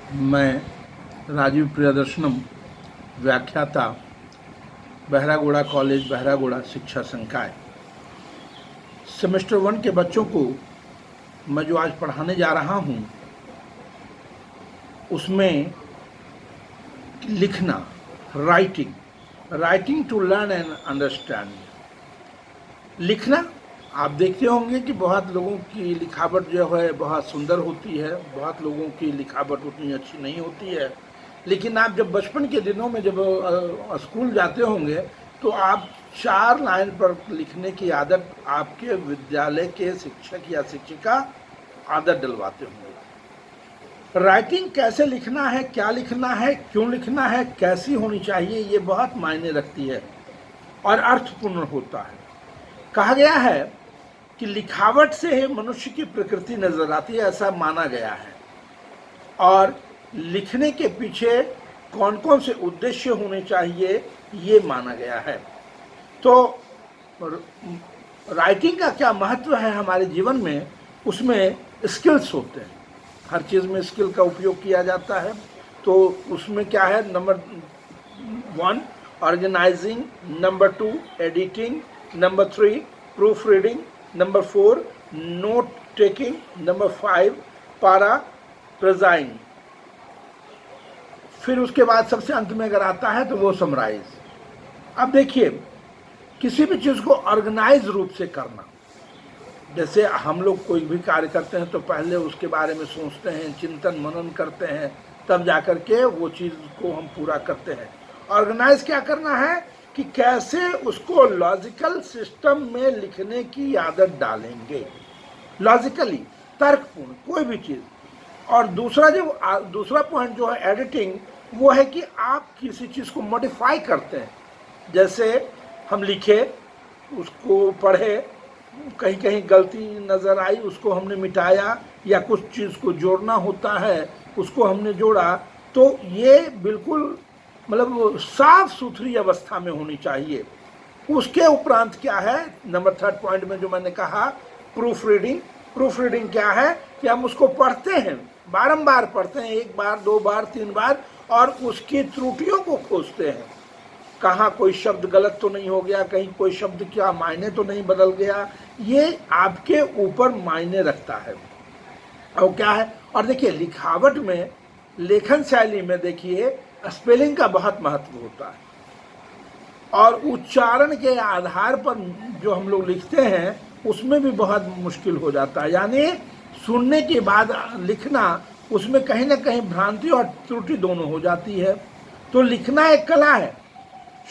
मैं राजीव प्रियदर्शनम, व्याख्याता, बहरागोड़ा कॉलेज, बहरागोड़ा शिक्षा संकाय। सेमेस्टर 1 के बच्चों को मैं जो आज पढ़ाने जा रहा हूँ उसमें लिखना, writing to learn and understand. लिखना, आप देखते होंगे कि बहुत लोगों की लिखावट जो है बहुत सुंदर होती है, बहुत लोगों की लिखावट उतनी अच्छी नहीं होती है। लेकिन आप जब बचपन के दिनों में जब स्कूल जाते होंगे तो आप 4 लाइन पर लिखने की आदत आपके विद्यालय के शिक्षक या शिक्षिका आदत डलवाते होंगे। राइटिंग कैसे लिखना है, क्या लिखना है, क्यों लिखना है, कैसी होनी चाहिए, ये बहुत मायने रखती है और अर्थपूर्ण होता है। कहा गया है कि लिखावट से मनुष्य की प्रकृति नजर आती है, ऐसा माना गया है। और लिखने के पीछे कौन कौन से उद्देश्य होने चाहिए ये माना गया है। तो राइटिंग का क्या महत्व है हमारे जीवन में, उसमें स्किल्स होते हैं, हर चीज़ में स्किल का उपयोग किया जाता है। तो उसमें क्या है, number 1 organising, number 2 editing, number 3 proofreading, number 4 note taking, number 5 paraphrasing. फिर उसके बाद सबसे अंत में अगर आता है तो वो समराइज। अब देखिए, किसी भी चीज़ को ऑर्गेनाइज रूप से करना, जैसे हम लोग कोई भी कार्य करते हैं तो पहले उसके बारे में सोचते हैं, चिंतन मनन करते हैं, तब जाकर के वो चीज़ को हम पूरा करते हैं। ऑर्गेनाइज क्या करना है कि कैसे उसको लॉजिकल सिस्टम में लिखने की आदत डालेंगे, लॉजिकली, तर्कपूर्ण कोई भी चीज़। और दूसरा पॉइंट जो है एडिटिंग, वो है कि आप किसी चीज़ को मॉडिफाई करते हैं। जैसे हम लिखे, उसको पढ़े, कहीं कहीं गलती नज़र आई, उसको हमने मिटाया, या कुछ चीज़ को जोड़ना होता है उसको हमने जोड़ा। तो ये बिल्कुल मतलब साफ सुथरी अवस्था में होनी चाहिए। उसके उपरांत क्या है, नंबर 3 पॉइंट में जो मैंने कहा, प्रूफ रीडिंग क्या है कि हम उसको पढ़ते हैं, बारंबार पढ़ते हैं, 1 बार 2 बार 3 बार, और उसकी त्रुटियों को खोजते हैं। कहाँ कोई शब्द गलत तो नहीं हो गया, कहीं कोई शब्द क्या मायने तो नहीं बदल गया, ये आपके ऊपर मायने रखता है। और क्या है, और देखिए लिखावट में, लेखन शैली में देखिए स्पेलिंग का बहुत महत्व होता है, और उच्चारण के आधार पर जो हम लोग लिखते हैं उसमें भी बहुत मुश्किल हो जाता है। यानी सुनने के बाद लिखना, उसमें कहीं ना कहीं भ्रांति और त्रुटि दोनों हो जाती है। तो लिखना एक कला है,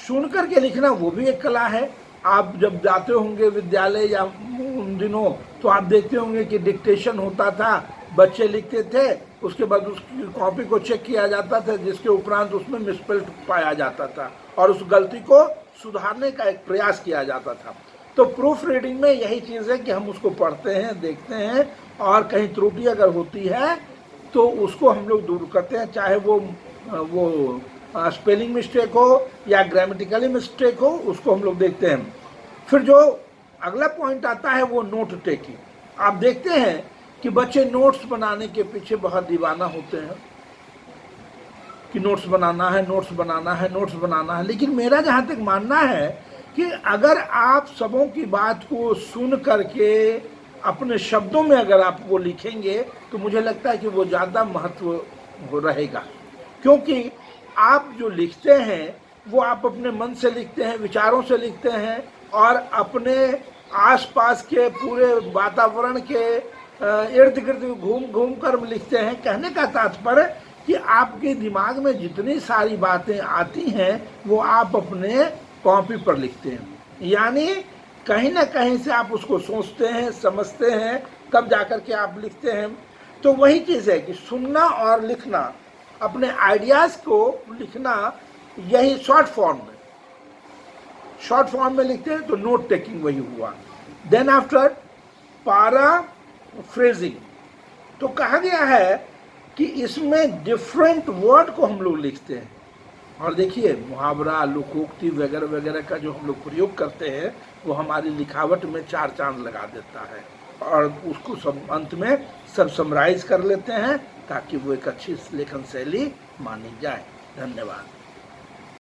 सुन करके लिखना वो भी एक कला है। आप जब जाते होंगे विद्यालय या उन दिनों, तो आप देखते होंगे कि डिक्टेशन होता था, बच्चे लिखते थे, उसके बाद उसकी कॉपी को चेक किया जाता था, जिसके उपरांत उसमें मिसस्पेल्ड पाया जाता था और उस गलती को सुधारने का एक प्रयास किया जाता था। तो प्रूफ रीडिंग में यही चीज़ है कि हम उसको पढ़ते हैं, देखते हैं, और कहीं त्रुटि अगर होती है तो उसको हम लोग दूर करते हैं, चाहे वो स्पेलिंग मिस्टेक हो या ग्रामेटिकली मिस्टेक हो, उसको हम लोग देखते हैं। फिर जो अगला पॉइंट आता है वो नोट टेकिंग। आप देखते हैं कि बच्चे नोट्स बनाने के पीछे बहुत दीवाना होते हैं कि नोट्स बनाना है। लेकिन मेरा जहाँ तक मानना है कि अगर आप सबों की बात को सुन करके अपने शब्दों में अगर आप वो लिखेंगे तो मुझे लगता है कि वो ज़्यादा महत्व रहेगा। क्योंकि आप जो लिखते हैं वो आप अपने मन से लिखते हैं, विचारों से लिखते हैं, और अपने आसपास के पूरे वातावरण के इर्द गिर्द घूम घूम कर लिखते हैं। कहने का तात्पर्य कि आपके दिमाग में जितनी सारी बातें आती हैं वो आप अपने कॉपी पर लिखते हैं। यानी कहीं ना कहीं से आप उसको सोचते हैं, समझते हैं, तब जाकर के आप लिखते हैं। तो वही चीज़ है कि सुनना और लिखना, अपने आइडियाज़ को लिखना, यही शॉर्ट फॉर्म में लिखते हैं। तो नोट टेकिंग वही हुआ। देन आफ्टर पैराफ्रेजिंग, तो कहा गया है कि इसमें डिफरेंट वर्ड को हम लोग लिखते हैं। और देखिए मुहावरा, लोकोक्ति वगैरह वगैरह का जो हम लोग प्रयोग करते हैं वो हमारी लिखावट में 4 चांद लगा देता है, और उसको सब अंत में सब समराइज कर लेते हैं ताकि वो एक अच्छी लेखन शैली मानी जाए। धन्यवाद।